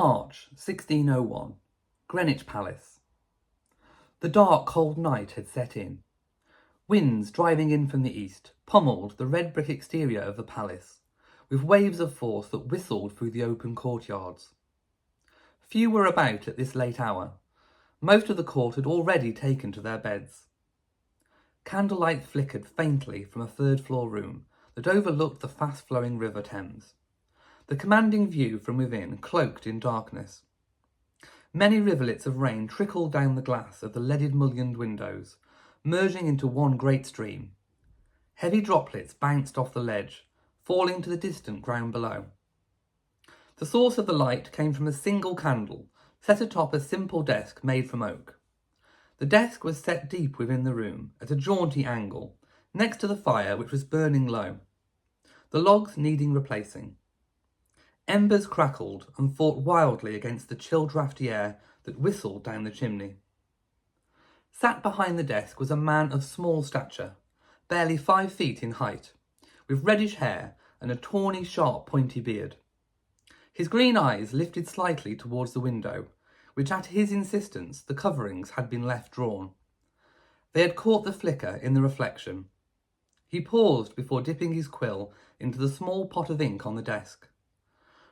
March 1601, Greenwich Palace. The dark, cold night had set in. Winds driving in from the east pommelled the red brick exterior of the palace, with waves of force that whistled through the open courtyards. Few were about at this late hour. Most of the court had already taken to their beds. Candlelight flickered faintly from a third-floor room that overlooked the fast-flowing River Thames, the commanding view from within cloaked in darkness. Many rivulets of rain trickled down the glass of the leaded mullioned windows, merging into one great stream. Heavy droplets bounced off the ledge, falling to the distant ground below. The source of the light came from a single candle, set atop a simple desk made from oak. The desk was set deep within the room, at a jaunty angle, next to the fire which was burning low, the logs needing replacing. Embers crackled and fought wildly against the chill draughty air that whistled down the chimney. Sat behind the desk was a man of small stature, barely 5 feet in height, with reddish hair and a tawny, sharp, pointy beard. His green eyes lifted slightly towards the window, which at his insistence the coverings had been left drawn. They had caught the flicker in the reflection. He paused before dipping his quill into the small pot of ink on the desk.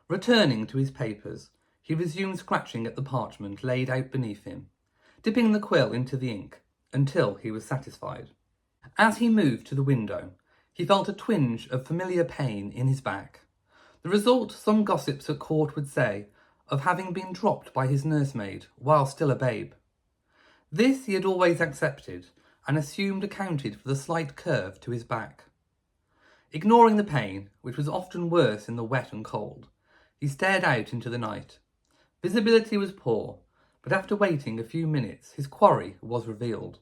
Returning to his papers, he resumed scratching at the parchment laid out beneath him, dipping the quill into the ink until he was satisfied. As he moved to the window, he felt a twinge of familiar pain in his back, the result, some gossips at court would say, of having been dropped by his nursemaid while still a babe. This he had always accepted and assumed accounted for the slight curve to his back. Ignoring the pain, which was often worse in the wet and cold, he stared out into the night. Visibility was poor, but after waiting a few minutes, his quarry was revealed.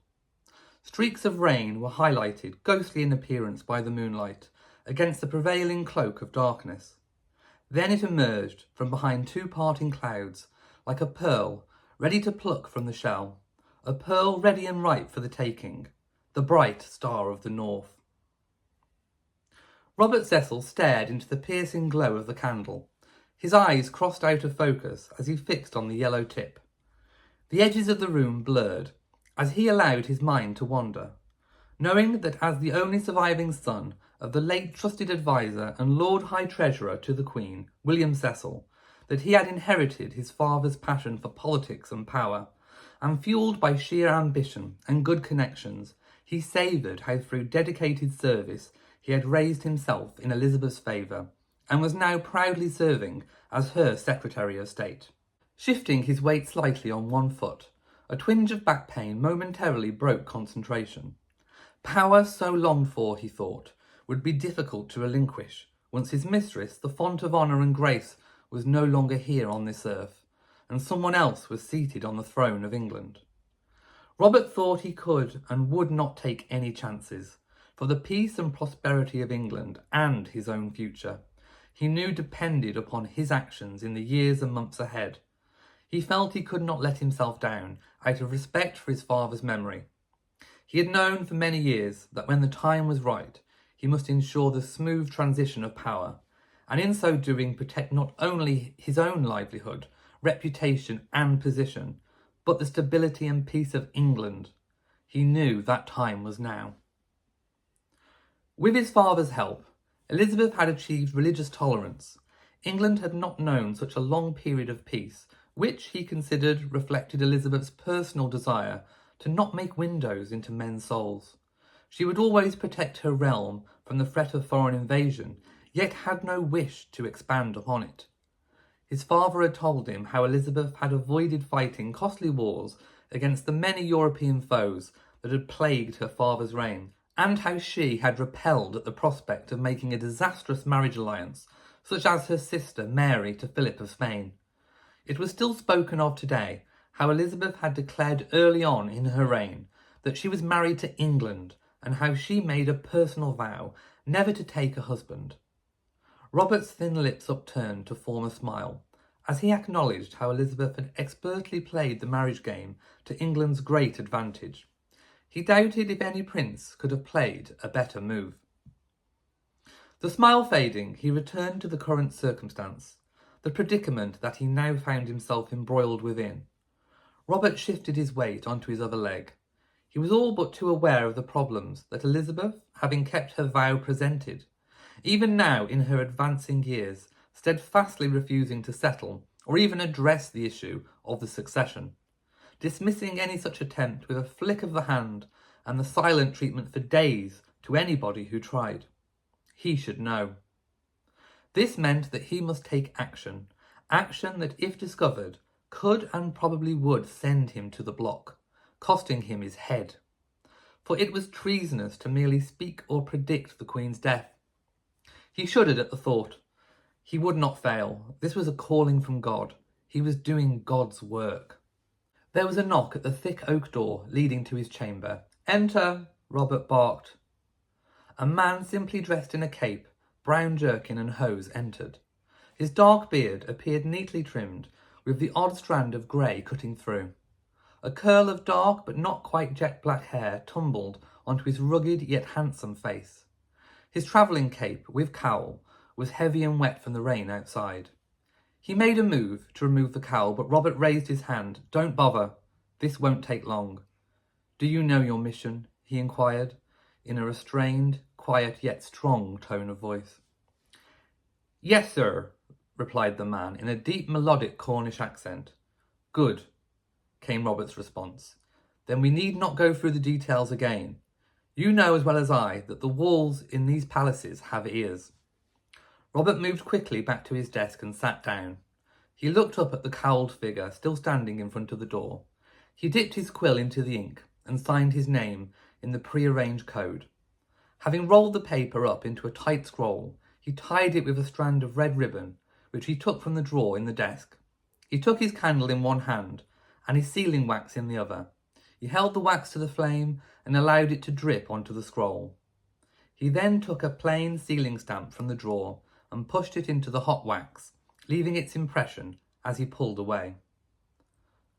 Streaks of rain were highlighted, ghostly in appearance by the moonlight, against the prevailing cloak of darkness. Then it emerged from behind 2 parting clouds, like a pearl ready to pluck from the shell, a pearl ready and ripe for the taking, the bright star of the north. Robert Cecil stared into the piercing glow of the candle. His eyes crossed out of focus as he fixed on the yellow tip. The edges of the room blurred as he allowed his mind to wander, knowing that as the only surviving son of the late trusted adviser and Lord High Treasurer to the Queen, William Cecil, that he had inherited his father's passion for politics and power, and fuelled by sheer ambition and good connections, he savoured how through dedicated service he had raised himself in Elizabeth's favour, and was now proudly serving as her Secretary of State. Shifting his weight slightly on one foot, a twinge of back pain momentarily broke concentration. Power so longed for, he thought, would be difficult to relinquish once his mistress, the font of honour and grace, was no longer here on this earth, and someone else was seated on the throne of England. Robert thought he could and would not take any chances, for the peace and prosperity of England and his own future, he knew depended upon his actions in the years and months ahead. He felt he could not let himself down out of respect for his father's memory. He had known for many years that when the time was right, he must ensure the smooth transition of power, and in so doing protect not only his own livelihood, reputation and position, but the stability and peace of England. He knew that time was now. With his father's help, Elizabeth had achieved religious tolerance. England had not known such a long period of peace, which he considered reflected Elizabeth's personal desire to not make windows into men's souls. She would always protect her realm from the threat of foreign invasion, yet had no wish to expand upon it. His father had told him how Elizabeth had avoided fighting costly wars against the many European foes that had plagued her father's reign, and how she had repelled at the prospect of making a disastrous marriage alliance, such as her sister Mary to Philip of Spain. It was still spoken of today how Elizabeth had declared early on in her reign that she was married to England, and how she made a personal vow never to take a husband. Robert's thin lips upturned to form a smile, as he acknowledged how Elizabeth had expertly played the marriage game to England's great advantage. He doubted if any prince could have played a better move. The smile fading, he returned to the current circumstance. the predicament that he now found himself embroiled within. Robert shifted his weight onto his other leg. He was all but too aware of the problems that Elizabeth, having kept her vow, presented, even now in her advancing years, steadfastly refusing to settle or even address the issue of the succession, dismissing any such attempt with a flick of the hand and the silent treatment for days to anybody who tried. He should know. This meant that he must take action, action that, if discovered, could and probably would send him to the block, costing him his head. For it was treasonous to merely speak or predict the Queen's death. He shuddered at the thought. He would not fail. This was a calling from God. He was doing God's work. There was a knock at the thick oak door leading to his chamber. "Enter," Robert barked. A man simply dressed in a cape, brown jerkin and hose entered. His dark beard appeared neatly trimmed, with the odd strand of grey cutting through. A curl of dark but not quite jet-black hair tumbled onto his rugged yet handsome face. His travelling cape, with cowl, was heavy and wet from the rain outside. He made a move to remove the cowl, but Robert raised his hand. "Don't bother. This won't take long." "Do you know your mission?" he inquired, in a restrained, quiet yet strong tone of voice. "Yes, sir," replied the man in a deep melodic Cornish accent. "Good," came Robert's response. "Then we need not go through the details again. You know as well as I that the walls in these palaces have ears." Robert moved quickly back to his desk and sat down. He looked up at the cowled figure still standing in front of the door. He dipped his quill into the ink and signed his name in the prearranged code. Having rolled the paper up into a tight scroll, he tied it with a strand of red ribbon, which he took from the drawer in the desk. He took his candle in one hand and his sealing wax in the other. He held the wax to the flame and allowed it to drip onto the scroll. He then took a plain sealing stamp from the drawer and pushed it into the hot wax, leaving its impression as he pulled away.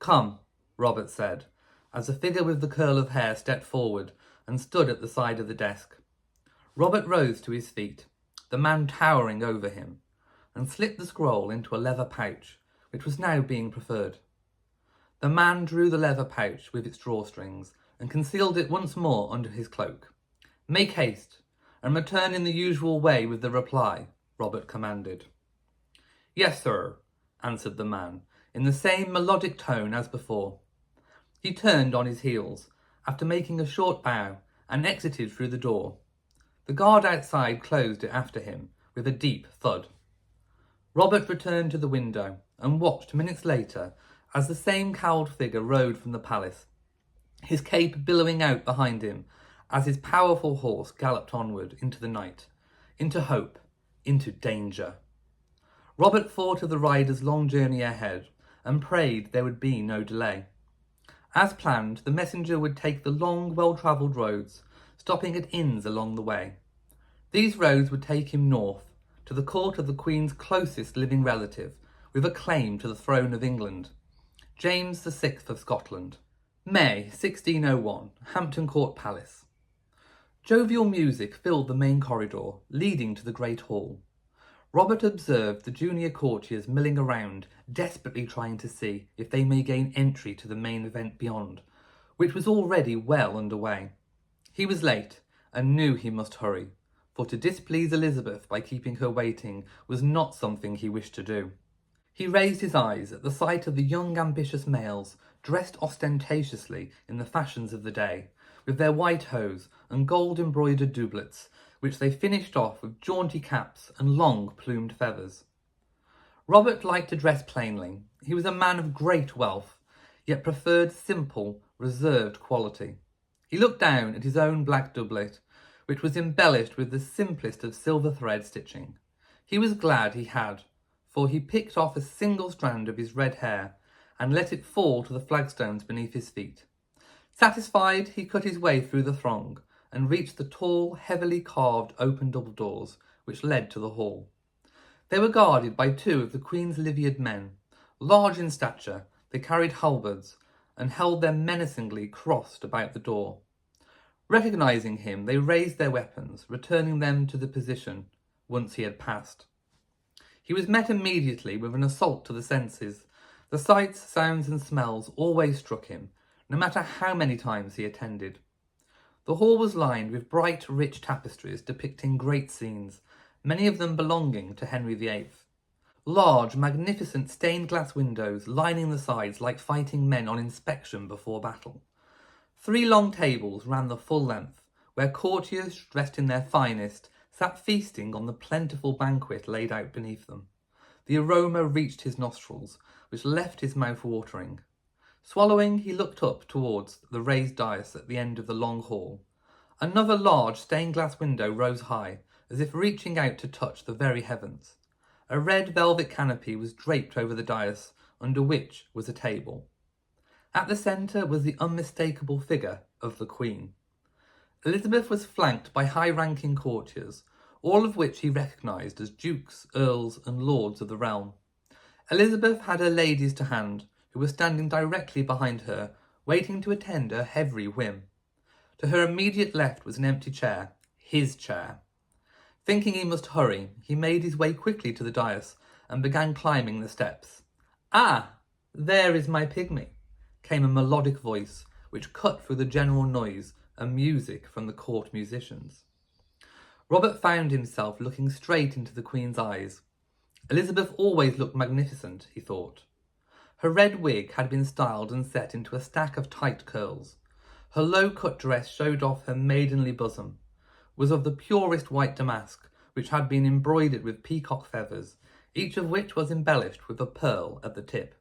"Come," Robert said, as the figure with the curl of hair stepped forward and stood at the side of the desk. Robert rose to his feet, the man towering over him, and slipped the scroll into a leather pouch, which was now being preferred. The man drew the leather pouch with its drawstrings and concealed it once more under his cloak. "Make haste, and return in the usual way with the reply," Robert commanded. "Yes, sir," answered the man, in the same melodic tone as before. He turned on his heels, after making a short bow, and exited through the door. The guard outside closed it after him, with a deep thud. Robert returned to the window, and watched minutes later as the same cowled figure rode from the palace, his cape billowing out behind him as his powerful horse galloped onward into the night, into hope, into danger. Robert thought of the rider's long journey ahead and prayed there would be no delay. As planned, the messenger would take the long, well-travelled roads, stopping at inns along the way. These roads would take him north, to the court of the Queen's closest living relative, with a claim to the throne of England, James VI of Scotland. May 1601, Hampton Court Palace. Jovial music filled the main corridor, leading to the great hall. Robert observed the junior courtiers milling around, desperately trying to see if they may gain entry to the main event beyond, which was already well underway. He was late, and knew he must hurry, for to displease Elizabeth by keeping her waiting was not something he wished to do. He raised his eyes at the sight of the young ambitious males, dressed ostentatiously in the fashions of the day, with their white hose and gold-embroidered doublets, which they finished off with jaunty caps and long plumed feathers. Robert liked to dress plainly. He was a man of great wealth, yet preferred simple, reserved quality. He looked down at his own black doublet, which was embellished with the simplest of silver thread stitching. He was glad he had, for he picked off a single strand of his red hair and let it fall to the flagstones beneath his feet. Satisfied, he cut his way through the throng and reached the tall, heavily carved open double doors which led to the hall. They were guarded by two of the Queen's livered men. Large in stature, they carried halberds and held them menacingly crossed about the door. Recognising him, they raised their weapons, returning them to the position once he had passed. He was met immediately with an assault to the senses. The sights, sounds and smells always struck him, no matter how many times he attended. The hall was lined with bright, rich tapestries depicting great scenes, many of them belonging to Henry VIII. Large, magnificent stained glass windows lining the sides like fighting men on inspection before battle. 3 long tables ran the full length, where courtiers dressed in their finest sat feasting on the plentiful banquet laid out beneath them. The aroma reached his nostrils, which left his mouth watering. Swallowing, he looked up towards the raised dais at the end of the long hall. Another large stained glass window rose high, as if reaching out to touch the very heavens. A red velvet canopy was draped over the dais, under which was a table. At the centre was the unmistakable figure of the Queen. Elizabeth was flanked by high-ranking courtiers, all of which he recognised as dukes, earls and lords of the realm. Elizabeth had her ladies to hand, who were standing directly behind her, waiting to attend her every whim. To her immediate left was an empty chair, his chair. Thinking he must hurry, he made his way quickly to the dais and began climbing the steps. "Ah, there is my pygmy," came a melodic voice, which cut through the general noise and music from the court musicians. Robert found himself looking straight into the Queen's eyes. Elizabeth always looked magnificent, he thought. Her red wig had been styled and set into a stack of tight curls. Her low-cut dress showed off her maidenly bosom, was of the purest white damask, which had been embroidered with peacock feathers, each of which was embellished with a pearl at the tip.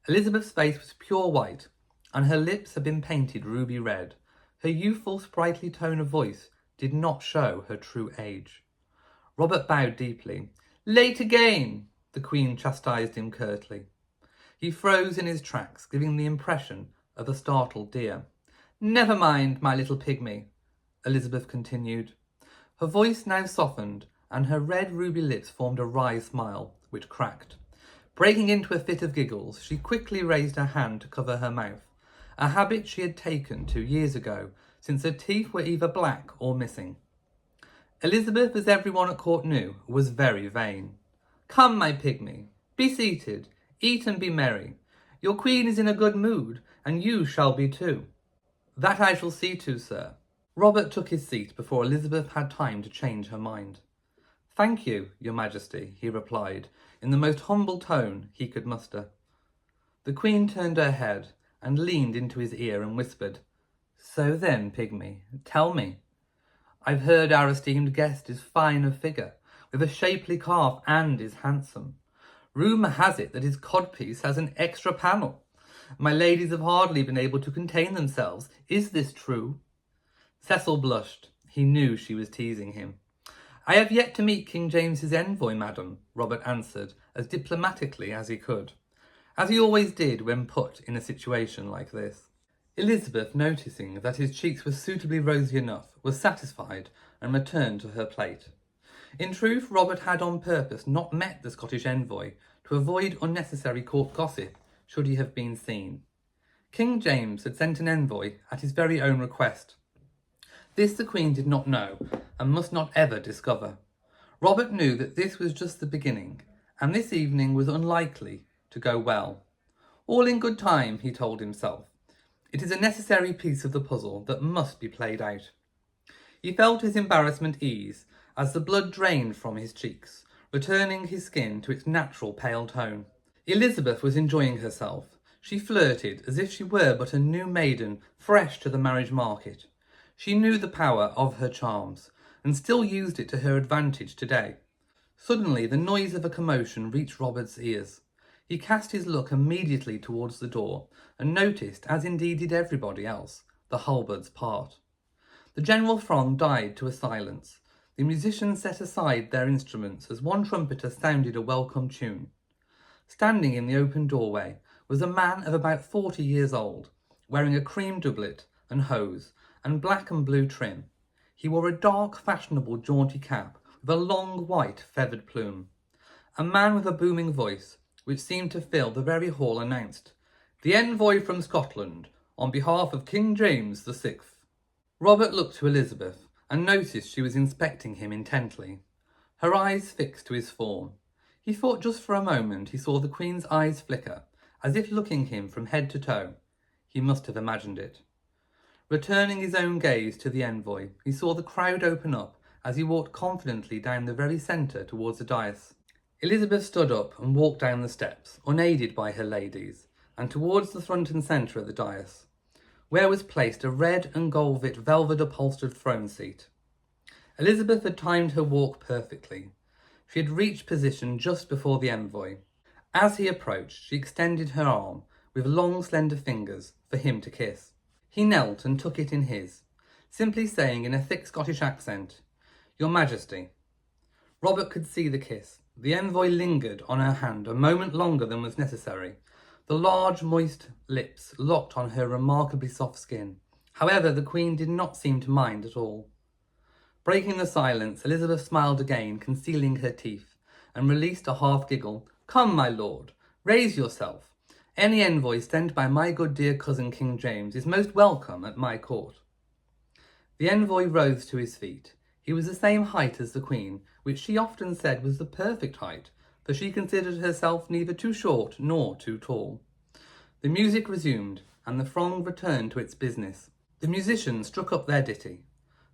Elizabeth's face was pure white, and her lips had been painted ruby red. Her youthful, sprightly tone of voice did not show her true age. Robert bowed deeply. "Late again!" the Queen chastised him curtly. He froze in his tracks, giving the impression of a startled deer. "Never mind, my little pygmy," Elizabeth continued. Her voice now softened, and her red ruby lips formed a wry smile, which cracked. Breaking into a fit of giggles, she quickly raised her hand to cover her mouth, a habit she had taken 2 years ago, since her teeth were either black or missing. Elizabeth, as everyone at court knew, was very vain. "Come, my pygmy, be seated, eat and be merry. Your queen is in a good mood, and you shall be too." "That I shall see to, sir." Robert took his seat before Elizabeth had time to change her mind. "Thank you, your majesty," he replied, in the most humble tone he could muster. The Queen turned her head and leaned into his ear and whispered, "So then, pygmy, tell me. I've heard our esteemed guest is fine of figure, with a shapely calf, and is handsome. Rumour has it that his codpiece has an extra panel. My ladies have hardly been able to contain themselves. Is this true?" Cecil blushed. He knew she was teasing him. "I have yet to meet King James's envoy, madam," Robert answered, as diplomatically as he could, as he always did when put in a situation like this. Elizabeth, noticing that his cheeks were suitably rosy enough, was satisfied and returned to her plate. In truth, Robert had on purpose not met the Scottish envoy to avoid unnecessary court gossip should he have been seen. King James had sent an envoy at his very own request. This the Queen did not know and must not ever discover. Robert knew that this was just the beginning, and this evening was unlikely to go well. All in good time, he told himself. It is a necessary piece of the puzzle that must be played out. He felt his embarrassment ease as the blood drained from his cheeks, returning his skin to its natural pale tone. Elizabeth was enjoying herself. She flirted as if she were but a new maiden fresh to the marriage market. She knew the power of her charms, and still used it to her advantage today. Suddenly the noise of a commotion reached Robert's ears. He cast his look immediately towards the door, and noticed, as indeed did everybody else, the halberds part. The general throng died to a silence. The musicians set aside their instruments as one trumpeter sounded a welcome tune. Standing in the open doorway was a man of about 40 years old, wearing a cream doublet and hose, and black and blue trim. He wore a dark, fashionable, jaunty cap with a long, white, feathered plume. A man with a booming voice, which seemed to fill the very hall, announced, "The envoy from Scotland, on behalf of King James VI." Robert looked to Elizabeth, and noticed she was inspecting him intently, her eyes fixed to his form. He thought just for a moment he saw the Queen's eyes flicker, as if looking him from head to toe. He must have imagined it. Returning his own gaze to the envoy, he saw the crowd open up as he walked confidently down the very centre towards the dais. Elizabeth stood up and walked down the steps, unaided by her ladies, and towards the front and centre of the dais, where was placed a red and gold velvet upholstered throne seat. Elizabeth had timed her walk perfectly. She had reached position just before the envoy. As he approached, she extended her arm, with long slender fingers, for him to kiss. He knelt and took it in his, simply saying in a thick Scottish accent, "Your Majesty." Robert could see the kiss. The envoy lingered on her hand a moment longer than was necessary, the large, moist lips locked on her remarkably soft skin. However, the Queen did not seem to mind at all. Breaking the silence, Elizabeth smiled again, concealing her teeth, and released a half giggle. "Come, my lord, raise yourself. Any envoy sent by my good dear cousin King James is most welcome at my court." The envoy rose to his feet. He was the same height as the Queen, which she often said was the perfect height, for she considered herself neither too short nor too tall. The music resumed, and the throng returned to its business. The musicians struck up their ditty.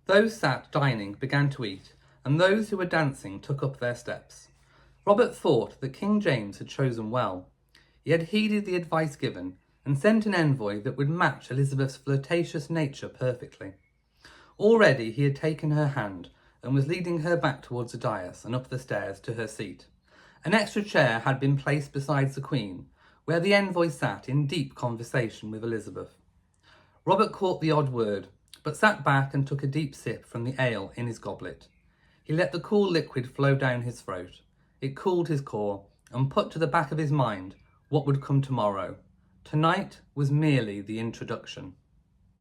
Those sat dining began to eat, and those who were dancing took up their steps. Robert thought that King James had chosen well. He had heeded the advice given, and sent an envoy that would match Elizabeth's flirtatious nature perfectly. Already he had taken her hand, and was leading her back towards the dais and up the stairs to her seat. An extra chair had been placed beside the Queen, where the envoy sat in deep conversation with Elizabeth. Robert caught the odd word, but sat back and took a deep sip from the ale in his goblet. He let the cool liquid flow down his throat. It cooled his core, and put to the back of his mind what would come tomorrow. Tonight was merely the introduction.